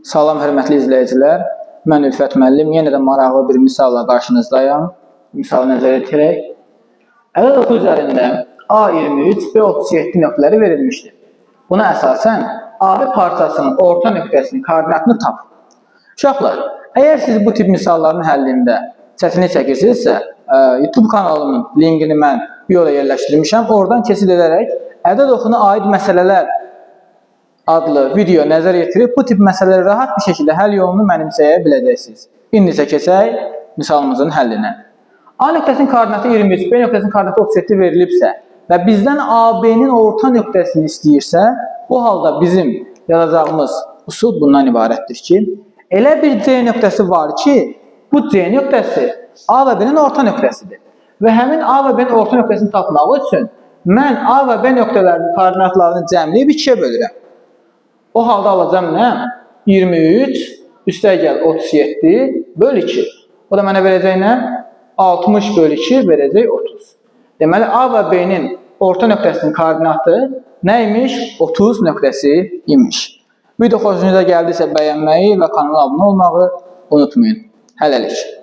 Salam hörmətli izləyicilər. Mən Ülfət müəllim. Yenə də maraqlı bir misalla qarşınızdayım. Misalı nəzərə yetirək. Ədəd oxu üzərində A23 və 37 nöqtələri verilmişdir. Buna əsasən AB parçasının orta nöqtəsinin koordinatını tapın. Uşaqlar, əgər siz bu tip misalların həllində çətinlik çəkirsinizsə, YouTube kanalımın linkini mən bioda yerləşdirmişəm. Oradan keçid edərək ədəd oxuna aid məsələlər adlı video nəzər yetirib bu tip məsələləri rahat bir şəkildə həll yolunu mənimsəyə biləcəksiniz. İndi isə keçək misalımızın həllinə. A nöqtəsinin koordinatı 23, B nöqtəsinin koordinatı 37 verilibsə və bizdən AB-nin orta nöqtəsini istəyirsə, bu halda bizim yazacağımız usul bundan ibarətdir ki, elə bir C nöqtəsi var ki, bu C nöqtəsi A və B-nin orta nöqtəsidir. Və həmin A və B-nin orta nöqtəsini tapmaq üçün mən A və B nöqtələrinin koordinatlarını cəmləyib 2-yə bölürəm. O halda alacağım nə? 23 üstəgəl 37 bölü 2. O da mənə verəcək nə? 60 bölü 2 verəcək 30. Deməli, A və B-nin orta nöqtəsinin koordinatı nə imiş? 30 nöqtəsi imiş. Video xoşunuza gəldisə bəyənməyi və kanala abunə olmağı unutmayın. Hələlik.